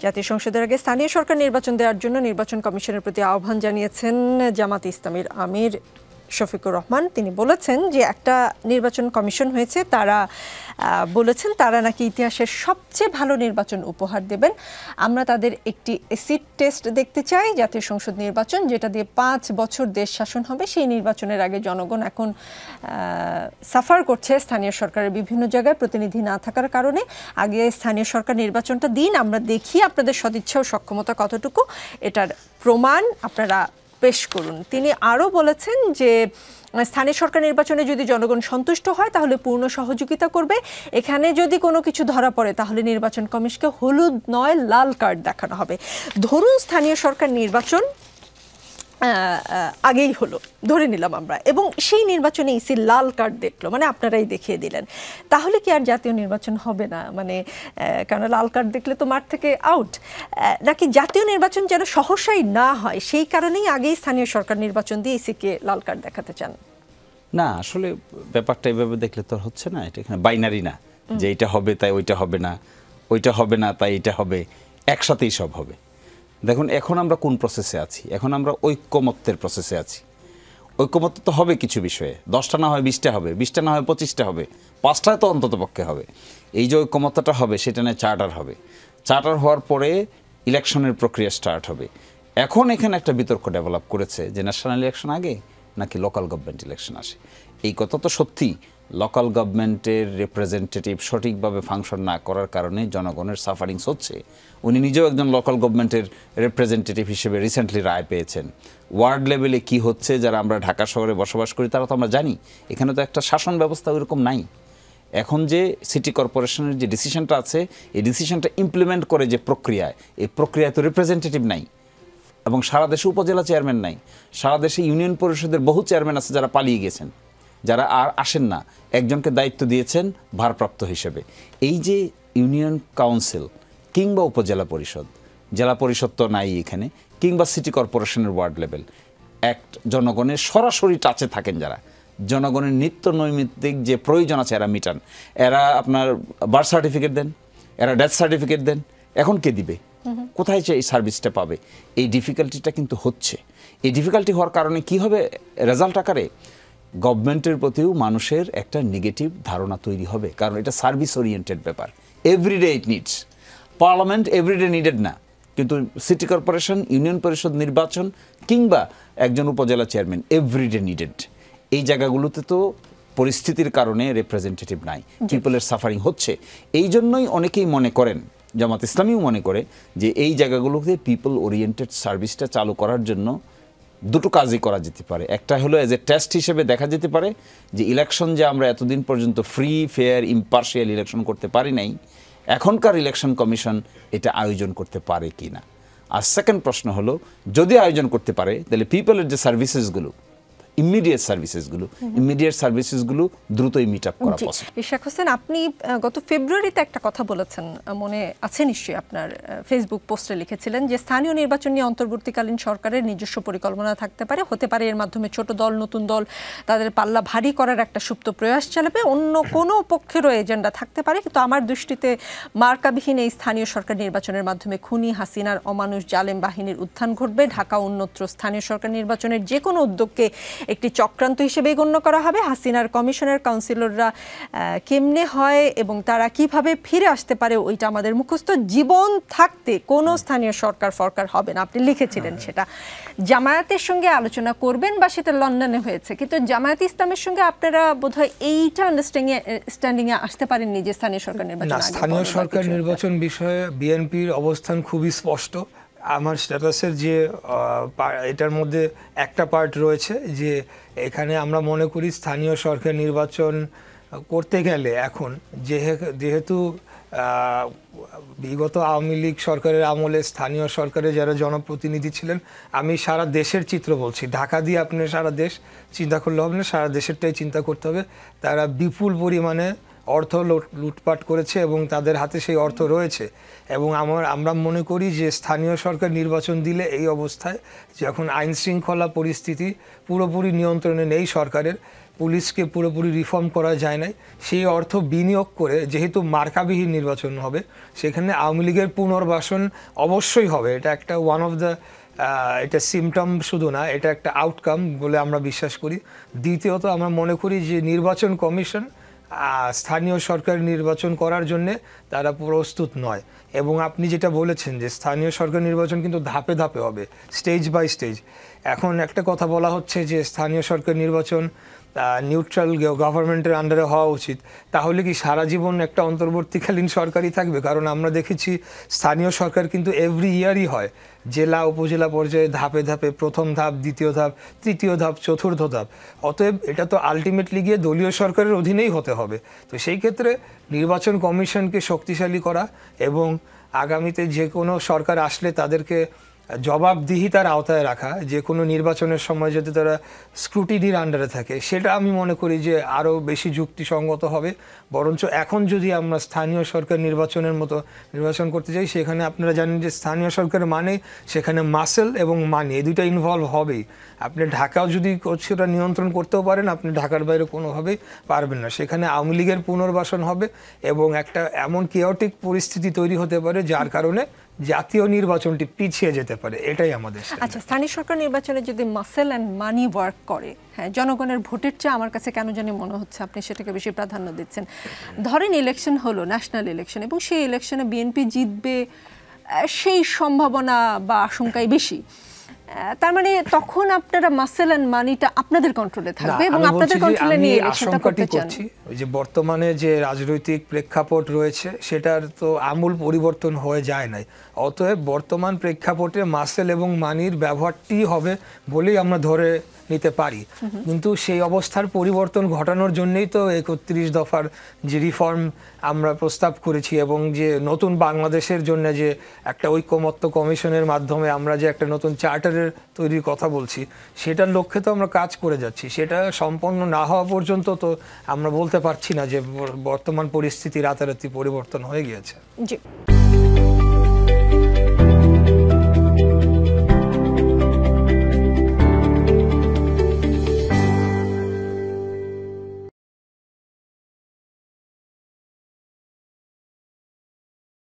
জাতীয় সংসদের আগে স্থানীয় সরকার নির্বাচন দেওয়ার জন্য নির্বাচন কমিশনের প্রতি আহ্বান জানিয়েছেন জামাত ইসলামীর আমির শফিকুর রহমান। তিনি বলেছেন যে একটা নির্বাচন কমিশন হয়েছে, তারা বলেছেন তারা নাকি ইতিহাসের সবচেয়ে ভালো নির্বাচন উপহার দেবেন। আমরা তাদের একটি এসিড টেস্ট দেখতে চাই। জাতীয় সংসদ নির্বাচন যেটা দিয়ে 5 বছর দেশ শাসন হবে, সেই নির্বাচনের আগে জনগণ এখন সাফার করছে স্থানীয় সরকারের বিভিন্ন জায়গায় প্রতিনিধি না থাকার কারণে। আগে স্থানীয় সরকার নির্বাচনটা দিন, আমরা দেখি আপনাদের সদিচ্ছা ও সক্ষমতা কতটুকু, এটার প্রমাণ আপনারা পেশ করুন। তিনি আরও বলেছেন যে স্থানীয় সরকার নির্বাচনে যদি জনগণ সন্তুষ্ট হয় তাহলে পূর্ণ সহযোগিতা করবে। এখানে যদি কোনো কিছু ধরা পড়ে তাহলে নির্বাচন কমিশনকে হলুদ নয় লাল কার্ড দেখানো হবে। ধরুন স্থানীয় সরকার নির্বাচন আগেই হলো, ধরে নিলাম আমরা, এবং সেই নির্বাচনে ইসি লাল কার্ড দেখলো, মানে আপনারাই দেখিয়ে দিলেন, তাহলে কি আর জাতীয় নির্বাচন হবে না? মানে কারণ লাল কার্ড দেখলে তো মাঠ থেকে আউট। নাকি জাতীয় নির্বাচন যেন সহসাই না হয় সেই কারণেই আগেই স্থানীয় সরকার নির্বাচন দিয়ে ইসিকে লাল কার্ড দেখাতে চান? না, আসলে ব্যাপারটা এইভাবে দেখলে তো হচ্ছে না। এটা এখানে বাইনারি না যে এইটা হবে তাই ওইটা হবে না, ওইটা হবে না তাই এটা হবে, একসাথেই সব হবে। দেখুন এখন আমরা কোন প্রসেসে আছি? এখন আমরা ঐক্যমত্যের প্রসেসে আছি। ঐক্যমত্য তো হবে কিছু বিষয়ে, 10টা না হয় 20টা হবে, 20টা না হয় 25টা হবে, 5টায় তো অন্তত পক্ষে হবে। এই যে ঐক্যমত্যটা হবে সেটা নিয়ে চার্টার হবে। চার্টার হওয়ার পরে ইলেকশনের প্রক্রিয়া স্টার্ট হবে। এখন এখানে একটা বিতর্ক ডেভেলপ করেছে যে ন্যাশনাল ইলেকশন আগে নাকি লোকাল গভর্নমেন্ট ইলেকশন আসে। এই কথা তো সত্যি, লোকাল গভর্নমেন্টের রিপ্রেজেন্টেটিভ সঠিকভাবে ফাংশন না করার কারণে জনগণের সাফারিংস হচ্ছে। উনি নিজেও একজন লোকাল গভর্নমেন্টের রিপ্রেজেন্টেটিভ হিসেবে রিসেন্টলি রায় পেয়েছেন। ওয়ার্ড লেভেলে কি হচ্ছে, যারা আমরা ঢাকা শহরে বসবাস করি তারা তো আমরা জানি, এখানে তো একটা শাসন ব্যবস্থা ওইরকম নাই। এখন যে সিটি কর্পোরেশনের যে ডিসিশনটা আছে, এই ডিসিশনটা ইমপ্লিমেন্ট করে যে প্রক্রিয়ায়, এই প্রক্রিয়ায় তো রিপ্রেজেন্টেটিভ নাই, এবং সারা দেশে উপজেলা চেয়ারম্যান নাই। সারা দেশে ইউনিয়ন পরিষদের বহু চেয়ারম্যান আছে যারা পালিয়ে গেছেন, যারা আর আসেন না, একজনকে দায়িত্ব দিয়েছেন ভারপ্রাপ্ত হিসেবে। এই যে ইউনিয়ন কাউন্সিল কিংবা উপজেলা পরিষদ, জেলা পরিষদ তো নাই এখানে, কিংবা সিটি কর্পোরেশনের ওয়ার্ড লেভেল, এক জনগণের সরাসরি টাচে থাকেন, যারা জনগণের নিত্য নৈমিত্তিক যে প্রয়োজন আছে এরা মিটান। এরা আপনার বার্থ সার্টিফিকেট দেন, এরা ডেথ সার্টিফিকেট দেন, এখন কে দিবে? কোথায় এই সার্ভিসটা পাবে? এই ডিফিকাল্টিটা কিন্তু হচ্ছে। এই ডিফিকাল্টি হওয়ার কারণে কি হবে? রেজাল্ট আকারে গভর্নমেন্টের প্রতিও মানুষের একটা নেগেটিভ ধারণা তৈরি হবে, কারণ এটা সার্ভিস ওরিয়েন্টেড ব্যাপার। Everyday it needs. Parliament everyday needed না, কিন্তু সিটি কর্পোরেশন, ইউনিয়ন পরিষদ নির্বাচন কিংবা একজন উপজেলা চেয়ারম্যান এভরিডে নিডেড। এই জায়গাগুলোতে তো পরিস্থিতির কারণে রিপ্রেজেন্টেটিভ নাই, পিপলের সাফারিং হচ্ছে। এই জন্যই অনেকেই মনে করেন, জামাত ইসলামীও মনে করে, যে এই জায়গাগুলোতে পিপল ওরিয়েন্টেড সার্ভিসটা চালু করার জন্য দুটো কাজই করা যেতে পারে। একটা হলো এজ এ টেস্ট হিসেবে দেখা যেতে পারে যে ইলেকশন যে আমরা এতদিন পর্যন্ত ফ্রি, ফেয়ার, ইম্পার্শিয়াল ইলেকশন করতে পারি নাই, এখনকার ইলেকশন কমিশন এটা আয়োজন করতে পারে কি না। আর সেকেন্ড প্রশ্ন হলো, যদি আয়োজন করতে পারে তাহলে পিপলের যে সার্ভিসেসগুলো, ইমিডিয়েট সার্ভিসেসগুলো দ্রুতই মিট আপ করা পসিবল। ইশাক হোসেন, আপনি গত ফেব্রুয়ারিতে একটা কথা বলেছেন, মনে আছে নিশ্চয়ই, আপনার ফেসবুক পোস্টে লিখেছিলেন যে স্থানীয় নির্বাচন নিয়ে অন্তর্বর্তীকালীন সরকারের নিজস্ব পরিকল্পনা থাকতে পারে, হতে পারে এর মাধ্যমে ছোট দল, নতুন দল তাদের পাল্লা ভারী করার একটা সুপ্ত প্রয়াস চালাবে, অন্য কোনো পক্ষেরও এজেন্ডা থাকতে পারে, কিন্তু আমার দৃষ্টিতে মার্কাবিহীন এই স্থানীয় সরকার নির্বাচনের মাধ্যমে খুনি হাসিনার অমানুষ জালেম বাহিনীর উত্থান ঘটবে। ঢাকা অন্যত্র স্থানীয় সরকার নির্বাচনের যে কোনো উদ্যোগকে একটি চক্রান্ত হিসেবে গণ্য করা হবে। হাসিনার কমিশনের কাউন্সিলররা কেমনে হয় এবং তারা কিভাবে ফিরে আসতে পারে ওইটা আমাদের মুখস্থ। জীবন থাকতে কোনো স্থানীয় সরকার ফরকার হবে না, আপনি লিখেছিলেন সেটা। জামায়াতের সঙ্গে আলোচনা করবেন বা সেটা লন্ডনে হয়েছে, কিন্তু জামায়াত ইসলামের সঙ্গে আপনারা বোধহয় এইটা আন্ডারস্ট্যান্ডিংয়ে আসতে পারেননি যে স্থানীয় সরকার নির্বাচন। স্থানীয় সরকার নির্বাচন বিষয়ে বিএনপির অবস্থান খুবই স্পষ্ট। আমার স্ট্যাটাসের যে এটার মধ্যে একটা পার্ট রয়েছে যে এখানে আমরা মনে করি স্থানীয় সরকার নির্বাচন করতে গেলে এখন যেহেতু বিগত আওয়ামী লীগ সরকারের আমলে স্থানীয় সরকারে যারা জনপ্রতিনিধি ছিলেন, আমি সারা দেশের চিত্র বলছি, ঢাকা দিয়ে আপনি সারা দেশ চিন্তা করলে হবে না, সারা দেশেরটাই চিন্তা করতে হবে। তারা বিপুল পরিমাণে অর্থ লুটপাট করেছে এবং তাদের হাতে সেই অর্থ রয়েছে। এবং আমরা মনে করি যে স্থানীয় সরকার নির্বাচন দিলে এই অবস্থায় যখন আইন শৃঙ্খলা পরিস্থিতি পুরোপুরি নিয়ন্ত্রণে নেই সরকারের, পুলিশকে পুরোপুরি রিফর্ম করা যায় নাই, সেই অর্থ বিনিয়োগ করে যেহেতু মার্কাবিহীন নির্বাচন হবে সেখানে আওয়ামী লীগের পুনর্বাসন অবশ্যই হবে। এটা একটা ওয়ান অফ দ্য এটা সিমটম শুধু না, এটা একটা আউটকাম বলে আমরা বিশ্বাস করি। দ্বিতীয়ত আমরা মনে করি যে নির্বাচন কমিশন স্থানীয় সরকার নির্বাচন করার জন্যে তারা প্রস্তুত নয়। এবং আপনি যেটা বলেছেন যে স্থানীয় সরকার নির্বাচন কিন্তু ধাপে ধাপে হবে, স্টেজ বাই স্টেজ। এখন একটা কথা বলা হচ্ছে যে স্থানীয় সরকার নির্বাচন নিউট্রাল গভর্নমেন্টের আন্ডারে হওয়া উচিত। তাহলে কি সারা জীবন একটা অন্তর্বর্তীকালীন সরকারই থাকবে? কারণ আমরা দেখেছি স্থানীয় সরকার কিন্তু এভরি ইয়ারই হয়, জেলা উপজেলা পর্যায়ে ধাপে ধাপে, প্রথম ধাপ, দ্বিতীয় ধাপ, তৃতীয় ধাপ, চতুর্থ ধাপ। অতএব এটা তো আলটিমেটলি গিয়ে দলীয় সরকারের অধীনেই হতে হবে। তো সেই ক্ষেত্রে নির্বাচন কমিশনকে শক্তিশালী করা এবং আগামীতে যে কোনো সরকার আসলে তাদেরকে জবাবদিহিতার আওতায় রাখা, যে কোনো নির্বাচনের সময় যদি তারা স্ক্রুটিনির আন্ডারে থাকে, সেটা আমি মনে করি যে আরও বেশি যুক্তিসঙ্গত হবে। বরঞ্চ এখন যদি আমরা স্থানীয় সরকার নির্বাচনের মতো নির্বাচন করতে যাই, সেখানে আপনারা জানেন যে স্থানীয় সরকার মানে সেখানে মাসেল এবং মানি এই দুইটা ইনভলভ হবেই। আপনি ঢাকাও যদি সেটা নিয়ন্ত্রণ করতেও পারেন, আপনি ঢাকার বাইরে কোনোভাবেই পারবেন না। সেখানে আওয়ামী লীগের পুনর্বাসন হবে এবং একটা এমন কেওটিক পরিস্থিতি তৈরি হতে পারে যার কারণে জাতীয় নির্বাচনটি পিছিয়ে যেতে পারে। এটাই আমাদের। আচ্ছা, স্থানীয় সরকার নির্বাচনে যদি মাসেল অ্যান্ড মানি ওয়ার্ক করে, হ্যাঁ, জনগণের ভোটের চেয়ে আমার কাছে কেন জানি মনে হচ্ছে আপনি সেটাকে বেশি প্রাধান্য দিচ্ছেন। ধরেন ইলেকশন হলো, ন্যাশনাল ইলেকশন, এবং সেই ইলেকশনে বিএনপি জিতবে সেই সম্ভাবনা বা আশঙ্কাই বেশি। তার মানে তখন আপনারা মাসেল এন্ড মানিটা আপনাদের কন্ট্রোলে থাকবে এবং আপনাদের কন্ট্রোলে নিয়ে ইলেকশনটা করতে চান। ওই যে বর্তমানে যে রাজনৈতিক প্রেক্ষাপট রয়েছে সেটার তো আমূল পরিবর্তন হয়ে যায় নাই। অতএব বর্তমান প্রেক্ষাপটে মাসেল এবং মানির ব্যবহারটি হবে বলেই আমরা ধরে নিতে পারি। কিন্তু সেই অবস্থার পরিবর্তন ঘটানোর জন্যই তো 31 দফার যে রিফর্ম আমরা প্রস্তাব করেছি এবং যে নতুন বাংলাদেশের জন্য যে একটা ঐকমত্য কমিশনের মাধ্যমে আমরা যে একটা নতুন চার্টারের তৈরির কথা বলছি, সেটার লক্ষ্যে তো আমরা কাজ করে যাচ্ছি। সেটা সম্পন্ন না হওয়া পর্যন্ত তো আমরা বলতে পারছি না যে বর্তমান পরিস্থিতি রাতারাতি পরিবর্তন হয়ে গিয়েছে। জি।